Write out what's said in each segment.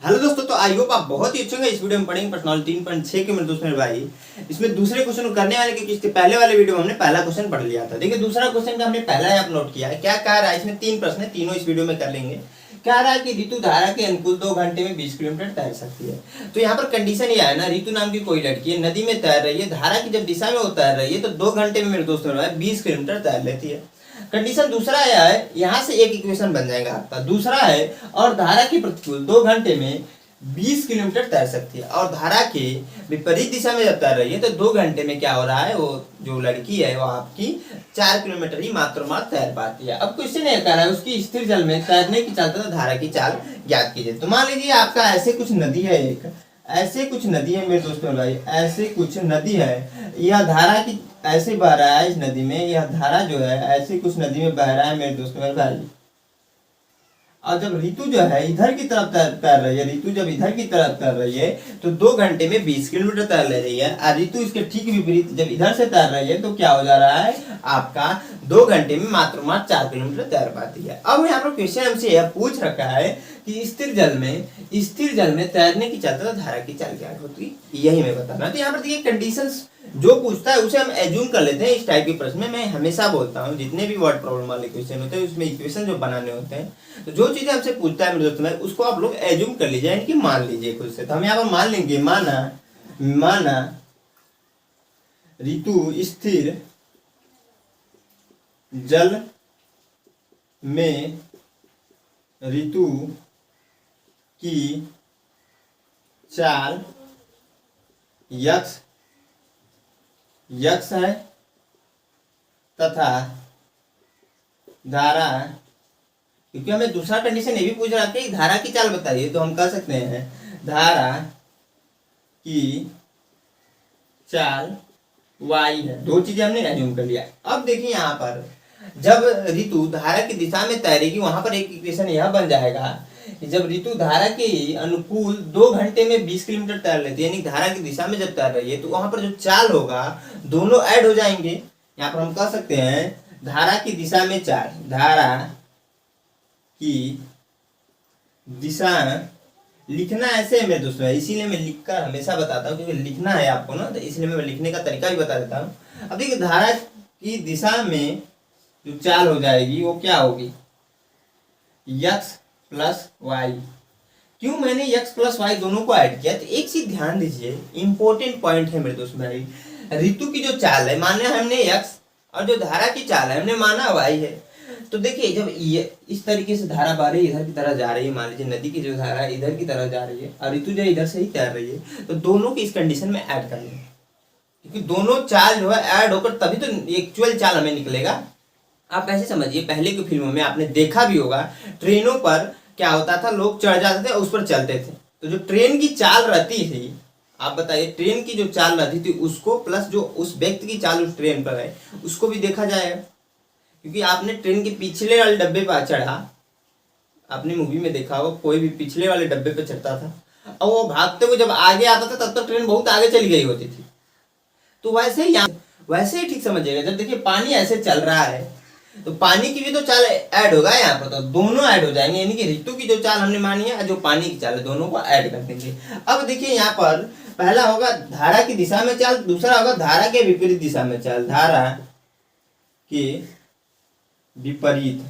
Hello दोस्तों, तो I hope आप बहुत ही अच्छे होंगे। इस वीडियो में पढ़ेंगे पर्सनालिटी 3.6 के मेरे दोस्त मेरे भाई। इसमें दूसरे क्वेश्चन को करने वाले, क्योंकि इसके पहले वाले वीडियो में हमने पहला क्वेश्चन पढ़ लिया था। देखिए दूसरा क्वेश्चन का हमने पहला ही अपलोड किया है। क्या कह रहा है, इसमें 3 प्रश्न है, तीनों इस वीडियो में कर लेंगे। कह रहा है कि ऋतु धारा के अनुकूल 2 घंटे में 20 किलोमीटर तैर सकती है। तो यहाँ पर कंडीशन ये है ना, ऋतु नाम की कोई लड़की है, नदी में तैर रही है, धारा की जब दिशा में वो तैर रही है तो 2 घंटे में मेरे दोस्त मेरे भाई 20 किलोमीटर तैर लेती है। कंडीशन दूसरा यह है, यहाँ से एक इक्वेशन बन जाएगा आपका। दूसरा है और धारा के प्रतिकूल 2 घंटे में 20 किलोमीटर तैर सकती है, और धारा के विपरीत दिशा में जब तैर रही है तो 2 घंटे में क्या हो रहा है, वो जो लड़की है वो आपकी 4 किलोमीटर ही मात्र तैर पाती है। अब क्वेश्चन ये कह रहा है उसकी स्थिर जल में तैरने की चाल तथा धारा की चाल ज्ञात कीजिए। तो मान लीजिए आपका ऐसे कुछ नदी है, ऐसे कुछ नदी है मेरे दोस्तों भाई, ऐसे कुछ नदी है, यह धारा की ऐसे बह रहा है इस नदी में, यह धारा जो है ऐसे कुछ नदी में बह रहा है मेरे दोस्तों मेरे भाई। और जब ऋतु जो है इधर की तरफ तैर रही है, ऋतु जब इधर की तरफ तैर रही है तो 2 घंटे में 20 किलोमीटर तैर ले रही है। और ऋतु इसके ठीक विपरीत जब इधर से तैर रही है तो क्या हो जा रहा है, आपका 2 घंटे में मात्र 4 किलोमीटर तैर पाती है। अब यहाँ पर क्वेश्चन हमसे यह पूछ रखा है कि स्थिर जल में तैरने की चाल तथा धारा की चाल क्या होती है, यही मैं बताना। तो यहाँ पर देखिए कंडीशंस जो पूछता है उसे हम एज्यूम कर लेते हैं। इस टाइप के प्रश्न में मैं हमेशा बोलता हूँ, जितने भी वर्ड प्रॉब्लम वाले क्वेश्चन होते हैं उसमें इक्वेशन जो बनाने होते हैं, तो जो चीजें हमसे पूछता है मेरे दोस्त में उसको आप लोग एज्यूम कर लीजिए, यानी कि मान लीजिए खुद से। तो हम यहाँ पर मान लेंगे, माना ऋतु स्थिर जल में ऋतु की चाल यक्स है तथा धारा, क्योंकि हमें दूसरा कंडीशन ये भी पूछ रहा था कि धारा की चाल बताइए, तो हम कह सकते हैं धारा की चाल y है। 2 चीजें हमने एज्यूम कर लिया। अब देखिए यहाँ पर जब ऋतु धारा की दिशा में तैरेगी, वहां पर एक इक्वेशन यह बन जाएगा कि जब ऋतु धारा के अनुकूल 2 घंटे में 20 किलोमीटर तैर लेती है, यानी धारा की दिशा में जब तैर रही है तो वहां पर जो चाल होगा दोनों ऐड हो जाएंगे। यहाँ पर हम कह सकते हैं धारा की दिशा में चाल, धारा की दिशा लिखना ऐसे है मेरे दोस्तों, इसीलिए मैं लिखकर हमेशा बताता हूँ, क्योंकि लिखना है आपको ना, तो इसलिए मैं लिखने का तरीका भी बता देता हूँ। अब देखिए धारा की दिशा में जो चाल हो जाएगी वो क्या होगी, यक्स प्लस वाई। क्यों मैंने यक्स प्लस वाई दोनों को ऐड किया, तो एक चीज ध्यान दीजिए, इंपॉर्टेंट पॉइंट है मेरे दोस्त भाई। ऋतु की जो चाल है माना हमने यक्स, और जो धारा की चाल है हमने माना वाई है। तो देखिए जब ये इस तरीके से धारा बह रही है, इधर की तरह जा रही है, मान लीजिए नदी की जो धारा है इधर की तरह जा रही है और ऋतु जो इधर से ही तैर रही है, तो दोनों की इस कंडीशन में ऐड कर लेंगे, क्योंकि दोनों चाल जो है ऐड होकर तभी तो एक्चुअल चाल हमें निकलेगा। आप ऐसे समझिए, पहले की फिल्मों में आपने देखा भी होगा, ट्रेनों पर क्या होता था, लोग चढ़ जाते थे और उस पर चलते थे। तो जो ट्रेन की चाल रहती थी, आप बताइए ट्रेन की जो चाल रहती थी उसको प्लस जो उस व्यक्ति की चाल उस ट्रेन पर है उसको भी देखा जाएगा। क्योंकि आपने ट्रेन के पिछले वाले डब्बे पर चढ़ा, आपने मूवी में देखा हो, कोई भी पिछले वाले डब्बे पर चढ़ता था और वो भागते हुए जब आगे आता था तब तक ट्रेन बहुत आगे चली गई होती थी। तो वैसे ही ठीक समझिएगा, जब देखिए पानी ऐसे चल रहा है तो पानी की भी तो चाल ऐड होगा यहाँ पर, तो दोनों ऐड हो जाएंगे, यानी कि ऋतु की जो चाल हमने मानी है जो पानी की चाल है दोनों को ऐड कर देंगे। अब देखिए यहाँ पर पहला होगा धारा की दिशा में चाल, दूसरा होगा धारा के विपरीत दिशा में चाल, धारा के विपरीत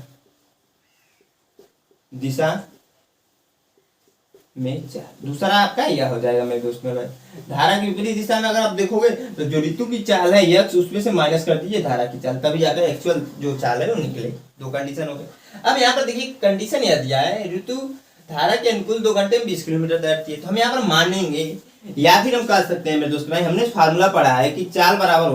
दिशा में चाल। दूसरा आपका यह हो जाएगा मेरे दोस्त में, धारा की विपरीत दिशा में अगर आप देखोगे तो जो ऋतु की चाल है यक्स, उसमें से माइनस कर दीजिए धारा की चाल, तभी जाकर एक्चुअल जो चाल है वो निकले। 2 कंडीशन हो गए। अब यहाँ पर देखिए कंडीशन यह दिया है, ऋतु धारा के अनुकूल 2 घंटे में 20 किलोमीटर तैरती है। तो हम यहाँ पर मानेंगे, या फिर हम कह सकते हैं मेरे दोस्त भाई, हमने फार्मूला पढ़ा है कि चाल बराबर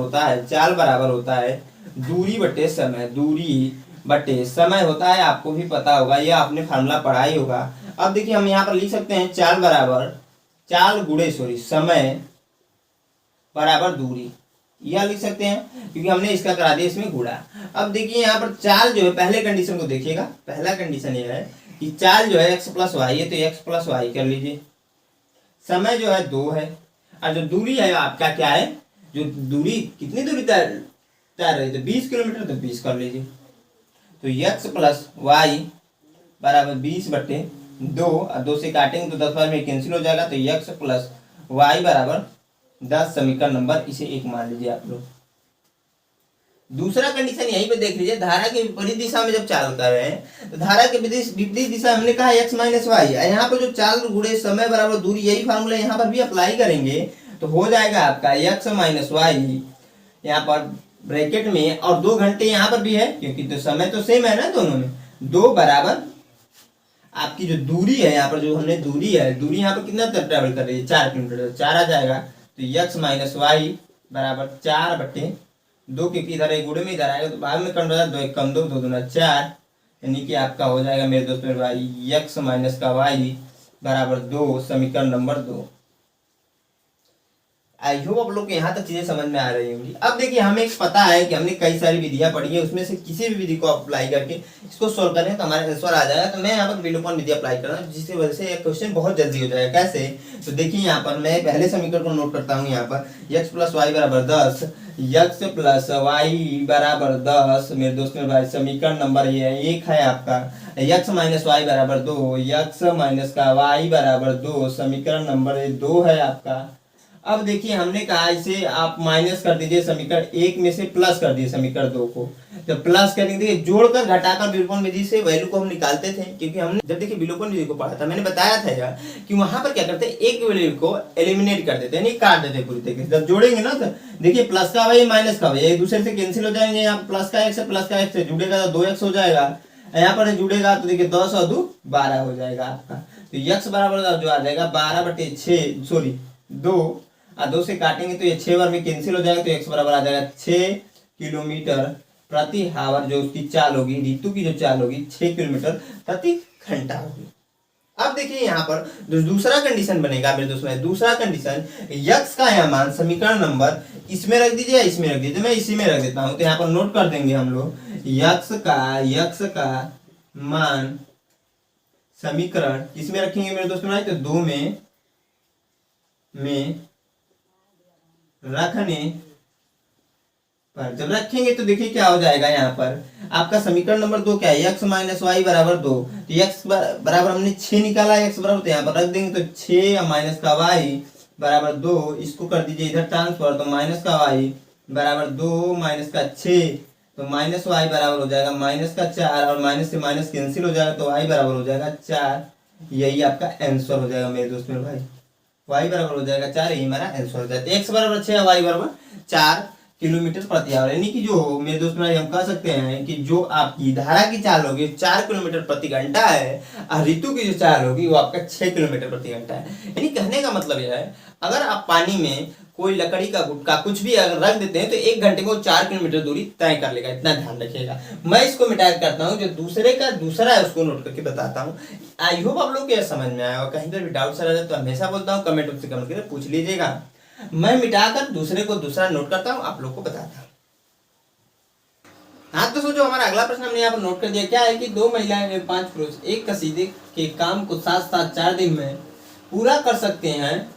होता है दूरी बटे समय, दूरी बटे समय होता है, आपको भी पता होगा, ये आपने फार्मूला पढ़ा ही होगा। अब देखिए हम यहाँ पर लिख सकते हैं चाल गुणे समय बराबर दूरी, यह लिख सकते हैं, क्योंकि हमने इसका करा दिया इसमें गुणा। अब देखिए यहाँ पर चाल जो है, पहले कंडीशन को देखिएगा, पहला कंडीशन यह है कि चाल जो है एक्स प्लस वाई है, तो एक्स प्लस वाई कर लीजिए, समय जो है 2 है, और जो दूरी है आपका क्या है, जो दूरी कितनी दूरी तैर रही है, तो 20 किलोमीटर, तो 20 कर लीजिए। तो x प्लस वाई बराबर 20 बटे 2 और 2 से काटेंगे तो 10 बार में कैंसिल हो जाएगा, तो x प्लस वाई बराबर 10 समीकरण नंबर, इसे 1 मान लीजिए आप लोग। दूसरा कंडीशन यहीं पे देख लीजिए, धारा के विपरीत दिशा में जब चाल कर रहे हैं तो धारा के विपरीत दिशा हमने कहा x माइनस वाई, यहाँ पर जो चाल गुणे समय बराबर दूरी, यही फार्मूला यहाँ पर भी अप्लाई करेंगे तो हो जाएगा आपका x माइनस वाई यहाँ पर ब्रैकेट में, और 2 घंटे यहाँ पर भी है क्योंकि तो समय तो सेम है ना दोनों में, 2 बराबर आपकी जो दूरी है यहाँ पर, जो हमने दूरी है, दूरी यहाँ पर कितना ट्रेवल कर रही है 4 किलोमीटर, 4 आ जाएगा, तो x माइनस वाई बराबर 4/2, क्योंकि इधर एक गुणे में इधर आएगा तो बाद में कंट्रोल 2 1 कम 2 2 दूना 4, यानी कि आपका हो जाएगा मेरे दोस्त मेरे भाई x माइनस का वाई बराबर 2 समीकरण नंबर 2। आई होप आप लोग को यहाँ तक चीजें समझ में आ रही होंगी। अब देखिए हमें पता है कि हमने कई सारी विधियां पढ़ी है, उसमें से किसी भी विधि को अप्लाई करके इसको सोल्व करें तो हमारा आंसर आ जाएगा। तो मैं यहाँ पर विलोपन विधि अप्लाई कर रहा हूँ, जिसकी वजह से यह क्वेश्चन बहुत जल्दी हो जाएगा। कैसे? तो देखिए यहाँ पर मैं पहले समीकरण को नोट करता हूँ। यहाँ पर x प्लस वाई बराबर 10, x प्लस वाई बराबर 10 मेरे दोस्त मेरे भाई, समीकरण नंबर ये 1 है आपका। x माइनस वाई बराबर 2, x माइनस का वाई बराबर 2 समीकरण नंबर 2 है आपका। अब देखिए हमने कहा इसे आप माइनस कर दीजिए समीकरण 1 में से प्लस कर दिए समीकरण 2 को। जब प्लस करेंगे जोड़कर घटाकर विलोपन विधि से वैल्यू को हम निकालते थे, क्योंकि हमने जब देखिए विलोपन विधि को पढ़ा था मैंने बताया था यार कि वहां पर क्या करते हैं, एक वैल्यू को एलिमिनेट कर देते हैं, नहीं काट देते पूरी तरीके से। जब जोड़ेंगे ना तो देखिए प्लस का वाई माइनस का वाई एक दूसरे से कैंसिल हो जाएंगे। यहाँ प्लस का x से जुड़ेगा तो 2x हो जाएगा, यहाँ पर जुड़ेगा तो देखिए 10 और 2 12 हो जाएगा आपका। तो x बराबर जो आ जाएगा 12/6 सॉरी 2 और 2 से काटेंगे तो ये 6 बार में कैंसिल हो जाएगा, तो x बराबर आ जाएगा 6 किलोमीटर प्रति हावर। जो उसकी चाल होगी, ऋतु की जो चाल होगी 6 किलोमीटर प्रति घंटा होगी। अब देखिए यहाँ पर जो दूसरा कंडीशन बनेगा मेरे दोस्तों, दूसरा कंडीशन x का यह मान समीकरण नंबर इसमें रख दीजिए या इसमें रख दीजिए, मैं इसी में रख देता हूँ। तो यहाँ पर नोट कर देंगे हम लोग x का मान समीकरण किसमें रखेंगे मेरे दोस्तों, तो 2 में रखने पर जब रखेंगे तो देखिए क्या हो जाएगा। यहाँ पर आपका समीकरण नंबर 2 क्या है, x माइनस वाई बराबर 2, तो x बराबर हमने 6 निकाला, x बराबर तो यहाँ पर रख देंगे, तो 6 माइनस का y बराबर 2, इसको कर दीजिए इधर ट्रांसफर, तो माइनस का y बराबर 2 माइनस का 6, तो माइनस वाई बराबर हो जाएगा माइनस का 4, और माइनस से माइनस कैंसिल हो जाएगा तो y बराबर हो जाएगा 4। यही आपका आंसर हो जाएगा मेरे दोस्त मेरे भाई, y बराबर हो जाएगा 4, यही हमारा आंसर हो जाएगा। x बराबर 6 y बराबर 4 किलोमीटर प्रति आवर, यानी कि जो मेरे दोस्त मेरे हम कह सकते हैं कि जो आपकी धारा की चाल होगी 4 किलोमीटर प्रति घंटा है, और ऋतु की जो चाल होगी वो आपका 6 किलोमीटर प्रति घंटा है। यानी कहने का मतलब यह है, अगर आप पानी में कोई लकड़ी का गुटका कुछ भी अगर रख देते हैं तो 1 घंटे में वो 4 किलोमीटर दूरी तय कर लेगा, इतना ध्यान रखिएगा। मैं इसको मिटा करता हूँ, जो दूसरा है उसको नोट करके बताता हूँ। आई होप आप लोग को यह समझ में आया, और कहीं पर भी डाउट आ जाए तो हमेशा बोलता हूँ कमेंट बॉक्स से कमेंट करके पूछ लीजिएगा। मैं मिटाकर दूसरे को दूसरा नोट करता हूँ, आप लोग को बताता हूँ। हाँ दोस्तों, जो हमारा अगला प्रश्न हमने यहाँ पर नोट कर दिया क्या है कि 2 महिलाएं एवं 5 पुरुष एक कसीदे के काम को साथ साथ 4 दिन में पूरा कर सकते हैं,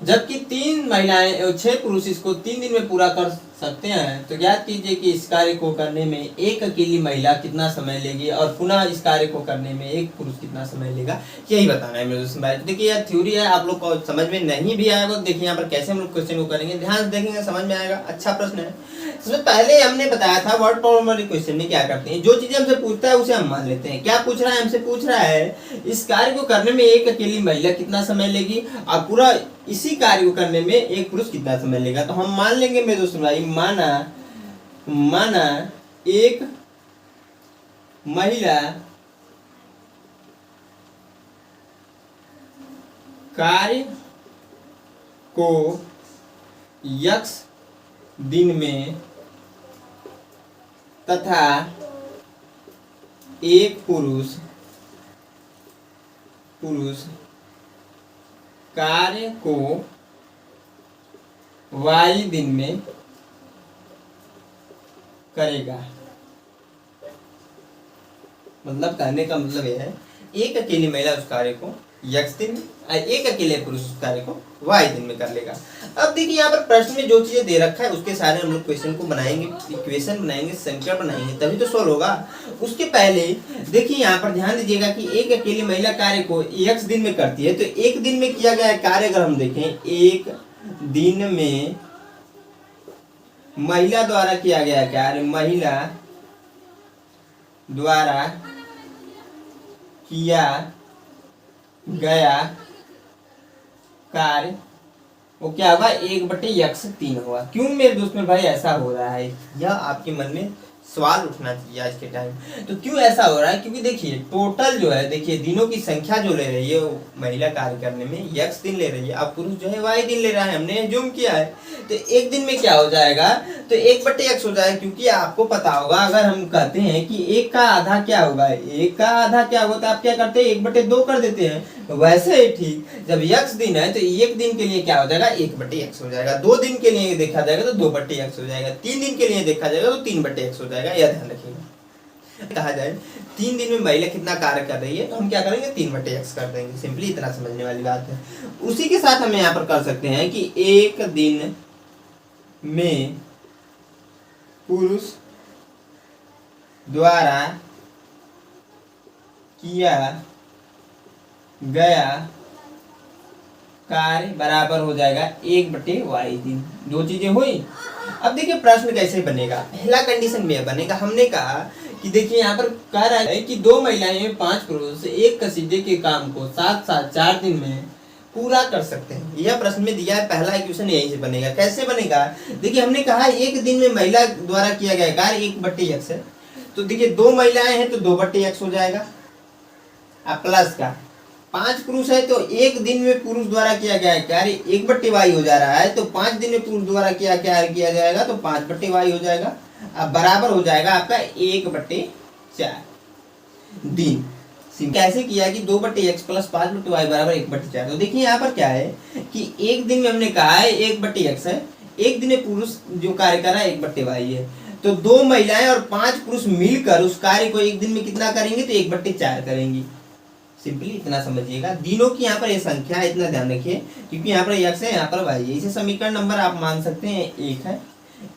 जबकि 3 महिलाएं एवं 6 पुरुष इसको 3 दिन में पूरा कर सकते हैं। तो ज्ञात कीजिए कि इस कार्य को करने में एक अकेली महिला कितना समय लेगी, और पुनः इस कार्य को करने में एक पुरुष कितना समय लेगा, यही बताना है मेरे दोस्तों भाई। देखिए यह थ्योरी है, आप लोग को समझ में नहीं भी आएगा तो देखिए यहाँ पर कैसे हम लोग क्वेश्चन को करेंगे, ध्यान से देखेंगे समझ में आएगा। अच्छा प्रश्न है। सबसे पहले हमने बताया था वर्ड प्रॉब्लम वाले क्वेश्चन में क्या करते हैं, जो चीजें हमसे पूछता है उसे हम मान लेते हैं। क्या पूछ रहा है, हमसे पूछ रहा है इस कार्य को करने में एक अकेली महिला कितना समय लेगी, और पूरा इसी कार्य को करने में एक पुरुष कितना समय लेगा। तो हम मान लेंगे मेरे दोस्तों भाई, माना एक महिला कार्य को x दिन में तथा एक पुरुष कार्य को y दिन में करेगा। मतलब कहने का मतलब यह है एक अकेली महिला उस कार्य को x दिन में, एक अकेले पुरुष उस कार्य को y दिन में कर लेगा। अब देखिए यहाँ पर प्रश्न में जो चीजें दे रखा है उसके सारे हम लोग क्वेश्चन को बनाएंगे, इक्वेशन बनाएंगे, समीकरण बनाएंगे, तभी तो सॉल्व होगा। उसके पहले देखिए यहाँ पर ध्यान दीजिएगा कि एक अकेली महिला कार्य को x दिन में करती है, तो एक दिन में किया गया कार्य अगर हम देखें, एक दिन में महिला द्वारा किया गया कार्य, महिला द्वारा किया गया कार्य वो क्या होगा, 1/x3 होगा। क्यों मेरे दोस्त में भाई ऐसा हो रहा है, यह आपके मन में सवाल उठना चाहिए आज के टाइम। तो क्यों ऐसा हो रहा है, क्योंकि देखिए टोटल जो है, देखिए दिनों की संख्या जो ले रही है वो महिला कार्य करने में x दिन ले रही है, अब पुरुष जो है y दिन ले रहा है, हमने जूम किया है। तो एक दिन में क्या हो जाएगा, तो 1/x हो जाएगा, क्योंकि आपको पता होगा अगर हम कहते हैं कि एक का आधा क्या होगा, एक का आधा क्या होगा, तो आप क्या करते हैं 1/2 कर देते हैं। तो वैसे ही ठीक, जब x दिन है तो एक दिन के लिए क्या हो जाएगा, 1/x हो जाएगा, 2 दिन के लिए देखा जाएगा तो 2/x हो जाएगा, 3 दिन के लिए देखा जाएगा तो 3/x हो जाएगा। यह ध्यान रखिएगा, कहा जाए 3 दिन में महिला कितना कार्य कर रही है तो हम क्या करेंगे 3/x कर देंगे, सिंपली इतना समझने वाली बात है। उसी के साथ हम यहाँ पर कर सकते हैं कि एक दिन में पुरुष द्वारा किया गया कार्य बराबर हो जाएगा 1/y दिन। दो चीजें हुई। अब देखिए प्रश्न कैसे बनेगा, पहला कंडीशन में बनेगा, हमने कहा कि देखिए यहाँ पर कह रहा है कि 2 महिलाएं 5 पुरुष एक कसीदे के काम को साथ साथ 4 दिन में पूरा कर सकते हैं। यह प्रश्न में दिया है, पहला इक्वेशन यहीं से बनेगा। कैसे बनेगा, देखिए हमने कहा एक दिन में महिला द्वारा किया गया कार्य 1/x है, तो देखिए 2 महिलाएं हैं तो 2/x हो जाएगा, अब प्लस का 5 पुरुष है तो एक दिन में पुरुष द्वारा किया गया कार्य 1/y हो जा रहा है, तो 5 दिन में पुरुष द्वारा किया कार्य किया जाएगा तो 5/y हो जाएगा। अब बराबर हो जाएगा आपका 1/4 दिन। कैसे किया कि 2/x प्लस 5/y बराबर 1/4। तो देखिए यहाँ पर क्या है कि एक दिन में हमने कहा है 1/x है, एक दिन में पुरुष जो कार्य कर रहा है 1/y है, तो 2 महिलाएं और 5 पुरुष मिलकर उस कार्य को एक दिन में कितना करेंगे तो 1/4 करेंगी। सिंपली इतना समझिएगा, दिनों की यहाँ पर ये संख्या है, इतना ध्यान रखिए, क्योंकि यहाँ पर x है यहाँ पर y है। इसे समीकरण नंबर आप मान सकते हैं 1 है।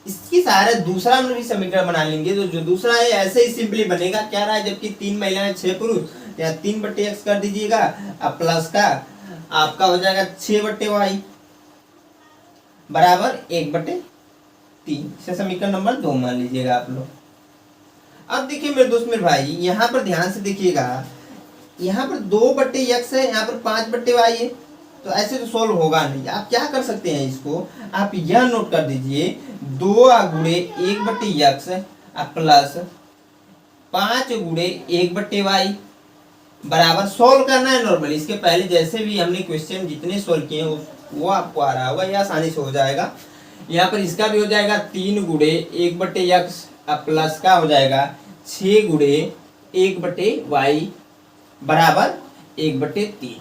इसकी सहारे दूसरा हम भी समीकरण बना लेंगे, तो जो दूसरा है ऐसे ही सिंपली बनेगा, क्या रहा है जबकि 3 महिलाएं 6 पुरुष, या 3/x कर दीजिएगा, अब प्लस का आपका हो जाएगा 6/y बराबर 1/3। इसे समीकरण नंबर 2 मान लीजिएगा आप लोग। अब देखिए मेरे दोस्त मेरे भाई, यहाँ पर ध्यान से देखिएगा, यहाँ पर 2/x है, यहाँ पर 5/y है, तो ऐसे तो सोल्व होगा नहीं। आप क्या कर सकते हैं, इसको आप यह नोट कर दीजिए, 2 गुणे 1/x प्लस 5 गुणे 1/y बराबर, सोल्व करना है नॉर्मली। इसके पहले जैसे भी हमने क्वेश्चन जितने सोल्व किए वो आपको आ रहा होगा, यह आसानी से हो जाएगा। यहाँ पर इसका भी हो जाएगा 3 गुणे 1/x प्लस का हो जाएगा 6 गुणे 1/y बराबर 1/3।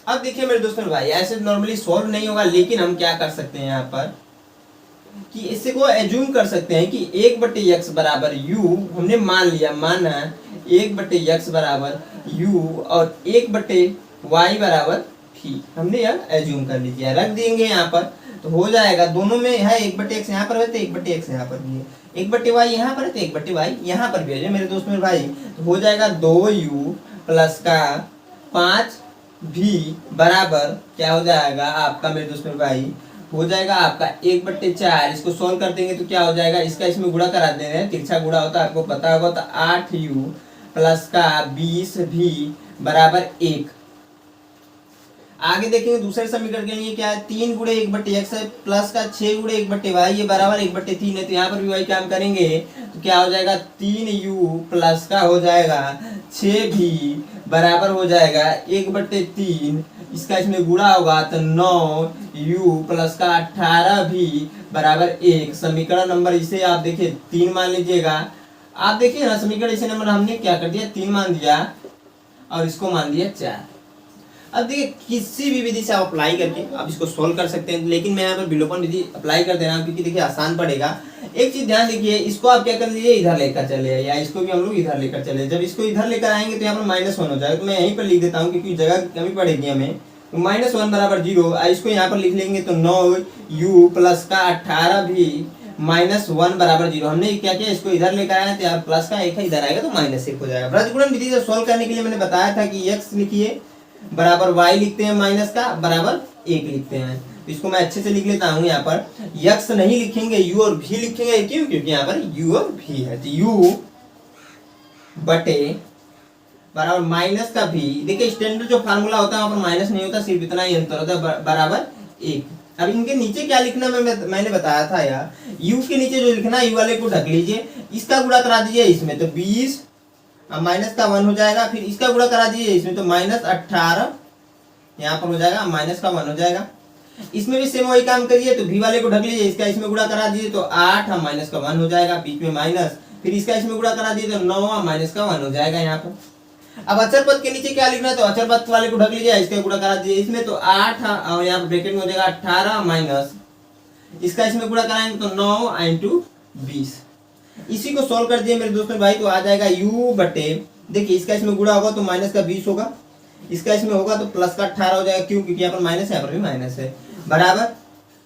अब देखिए मेरे दोस्तों भाई, ऐसे नॉर्मली सॉल्व नहीं होगा, लेकिन हम क्या कर सकते हैं यहाँ पर कि इससे को एज्यूम कर सकते हैं कि 1/x बराबर u हमने मान लिया, माना 1/x बराबर u और 1/y बराबर v, हमने यह एज्यूम कर लीजिए, रख देंगे यहाँ पर, तो हो जाएगा दोनों में है 1/x यहाँ पर है तो 1/x यहाँ पर भी है, 1/y यहाँ पर है तो 1/y यहाँ पर भी है मेरे दोस्त मेरे भाई। तो हो जाएगा 2u प्लस का 5v बराबर क्या हो जाएगा आपका मेरे दोस्त मेरे भाई, हो जाएगा आपका 1/4। इसको सोल्व कर देंगे तो क्या हो जाएगा, इसका इसमें गुणा करा दे रहे हैं, तिरछा गुणा होता है आपको पता होगा, तो 8u प्लस का 20v बराबर 1। आगे देखेंगे दूसरे समीकरण के लिए क्या है, 3 गुणे 1/x है प्लस का 6 गुणे 1/y ये बराबर 1/3 है, तो यहाँ पर भी वही काम करेंगे, तो क्या हो जाएगा 3u प्लस का हो जाएगा 6v बराबर हो जाएगा 1/3, इसका इसमें गुणा होगा तो 9u प्लस का 18v बराबर 1। समीकरण नंबर इसे आप देखिए 3 मान लीजिएगा। आप देखिए ना समीकरण इसे नंबर हमने क्या कर दिया 3 मान दिया और इसको मान दिया 4। अब देखिए किसी भी विधि से आप अप्लाई करके आप इसको सोल्व कर सकते हैं, लेकिन मैं यहाँ पर विलोपन विधि अप्लाई कर दे रहा हूँ क्योंकि देखिए आसान पड़ेगा। एक चीज ध्यान देखिए, इसको आप क्या कर लीजिए, इधर लेकर चले, या इसको भी हम लोग इधर लेकर चले। जब इसको इधर लेकर आएंगे तो यहाँ पर -1 हो जाएगा, तो मैं यहीं पर लिख देता हूँ क्योंकि जगह की कमी पड़ेगी हमें। तो -1 बराबर 0, इसको यहाँ पर लिख लेंगे तो 9u प्लस का 18 भी -1 बराबर 0। हमने क्या किया, इसको इधर लेकर आया तो प्लस का 1 है, इधर आएगा तो -1 हो जाएगा। वृत्तगुणन विधि से सोल्व करने के लिए मैंने बताया था कि x लिखिए बराबर y लिखते हैं, माइनस का बराबर 1 लिखते हैं। तो इसको मैं अच्छे से लिख लेता हूँ। यहाँ पर x नहीं लिखेंगे, u और v लिखेंगे। क्यों? क्योंकि यहाँ पर u और v है। तो u बटे बराबर माइनस का v। देखिए स्टैंडर्ड जो फार्मूला होता है वहां पर माइनस नहीं होता, सिर्फ इतना ही अंतर होता है, बराबर 1। अब इनके नीचे क्या लिखना मैंने बताया था यार, u के नीचे जो लिखना है u वाले को ढक लीजिए, इसका गुणा करा दीजिए इसमें तो 20, अब माइनस का 1 हो जाएगा, फिर इसका गुणा करा दीजिए इसमें तो -18 यहाँ पर हो जाएगा, माइनस का 1 हो जाएगा। इसमें भी सेम वही काम करिए, तो v वाले को ढक लीजिए, इसका इसमें गुणा करा दीजिए तो 8 माइनस का 1 हो जाएगा, बीच में माइनस, फिर इसका इसमें गुणा करा दीजिए तो 9 माइनस का 1 हो जाएगा यहाँ पर। अब अचर पद के नीचे क्या लिखना है, तो अचर पद वाले को ढक लीजिए, इसका गुणा करा दीजिए इसमें तो 8 और यहाँ पर ब्रैकेट में हो जाएगा 18 माइनस, इसका इसमें गुणा कराएंगे तो 9 इंटू 20। इसी को सोल्व कर दिए मेरे दोस्तों भाई, तो आ जाएगा u बटे, देखिए इसका इसमें गुणा होगा तो माइनस का 20 होगा, इसका इसमें होगा तो प्लस का 18 हो जाएगा। क्यों? क्योंकि यहाँ पर माइनस है, यहाँ पर भी माइनस है, बराबर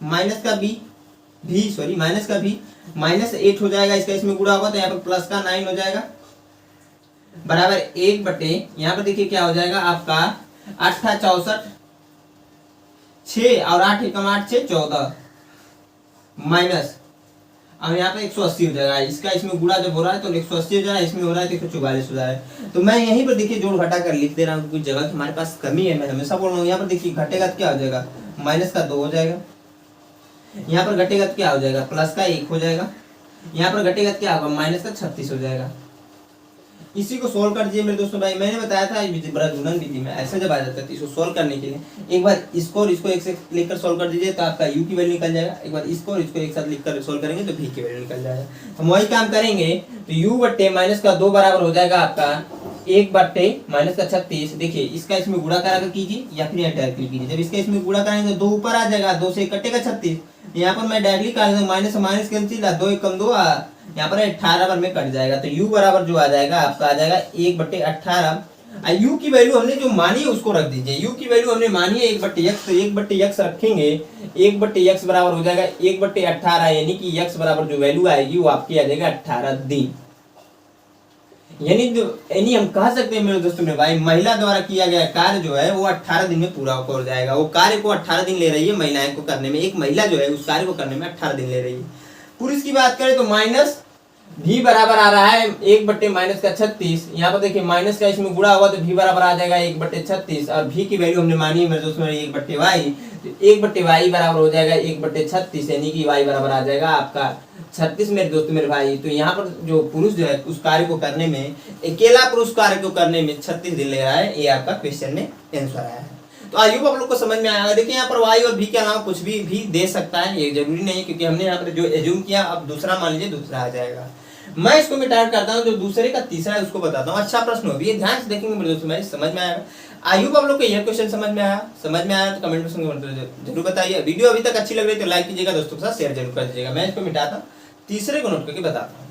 माइनस का भी -8 हो जाएगा, इसका इसमें गुणा होगा तो यहाँ पर प्लस का 9 हो जाएगा, बराबर 1 बटे, यहाँ पर देखिए क्या हो जाएगा आपका 8 64 6 और 8 एकम 8 6 14 माइनस, अब यहाँ पे 180 हो जाएगा, इसका इसमें गुणा जब हो रहा है तो 180 हो जाएगा, इसमें हो रहा है तो 144 हो जाएगा। तो मैं यहीं पर देखिए जोड़ घटा कर लिख दे रहा हूँ, क्योंकि जगह की हमारे पास कमी है, मैं हमेशा बोल रहा हूँ। यहाँ पर देखिए घटेगा तो क्या हो जाएगा, माइनस का 2 हो जाएगा, यहाँ पर घटेगा तो क्या हो जाएगा, प्लस का 1 हो जाएगा, यहाँ पर घटेगा तो क्या होगा, माइनस का 36 हो जाएगा। इसी को सोल्व कर दीजिए मेरे दोस्तों भाई, मैंने बताया था वृत्तगुणन विधि में ऐसा जब आ जाता है तो इसको सोल्व करने के लिए एक बार इसको और इसको एक से लिखकर सोल्व कर दीजिए तो आपका u की वैल्यू निकल जाएगा। एक बार इसको और इसको एक साथ लिखकर सोल्व करेंगे तो v की वैल्यू निकल जाएगा। हम वही काम करेंगे तो u बट्टे माइनस का 2 बराबर हो जाएगा आपका 1 बट्टे माइनस का 36। देखिए इसका इसमें गुणा करा कर कीजिए या फिर डायरेक्टली कीजिए। जब इसका इसमें गुणा करेंगे तो 2 ऊपर आ जाएगा, 2 से कटेगा 36, यहाँ पर मैं डायरेक्टली कर दूंगा, माइनस माइनस कैंसिल, 2 1 कम 2, यहाँ पर 18 पर में कट जाएगा। तो u बराबर जो आ जाएगा आपका आ जाएगा 1 बट्टे 18। u की वैल्यू हमने जो मानी है उसको रख दीजिए, u की वैल्यू हमने मानी है 1 बट्टे x, तो 1 बट्टे x रखेंगे, 1 बट्टे x बराबर हो जाएगा 1 बट्टे 18, यानी कि x बराबर जो वैल्यू आएगी वो आपकी आ जाएगा 18 दिन। यानी हम कह सकते हैं मेरे दोस्तों मेरे भाई, महिला द्वारा किया गया कार्य जो है वो 18 दिन में पूरा हो जाएगा। वो कार्य को 18 दिन ले रही है महिलाएं को करने में, एक महिला जो है उस कार्य को करने में 18 दिन ले रही है। पुरुष की बात करें तो माइनस v बराबर आ रहा है 1 बट्टे माइनस का 36, यहाँ पर देखिए माइनस का इसमें गुणा होगा तो v बराबर आ जाएगा 1 बट्टे 36, और v की वैल्यू हमने मानी है मेरे दोस्तों 1 बट्टे y, तो 1 बट्टे y बराबर हो जाएगा 1 बट्टे 36, यानी कि y बराबर आ जाएगा आपका 36 मेरे दोस्तों मेरे भाई। तो यहाँ पर जो पुरुष जो है उस कार्य को करने में, अकेला पुरुष कार्य को करने में 36 दिन ले रहा है, ये आपका क्वेश्चन में आंसर आया है। तो आई होप आप लोग को समझ में आया। देखिए यहाँ पर y और v के अलावा कुछ भी दे सकता है, ये जरूरी नहीं, क्योंकि हमने यहाँ पर जो एज्यूम किया, अब दूसरा मान लीजिए दूसरा आ जाएगा। मैं इसको मिटार करता हूँ, जो दूसरे का तीसरा है उसको बताता हूँ। अच्छा प्रश्न हो, ये ध्यान से देखेंगे मेरे दोस्तों, समझ में आएगा। आई होप आप लोग को यह क्वेश्चन समझ में आया तो कमेंट में जरूर बताइए। वीडियो अभी तक अच्छी लग रही है तो लाइक कीजिएगा, दोस्तों के साथ शेयर जरूर कर दीजिएगा। मैं इसको मिटाता हूँ, तीसरे को नोट करके बताता हूँ।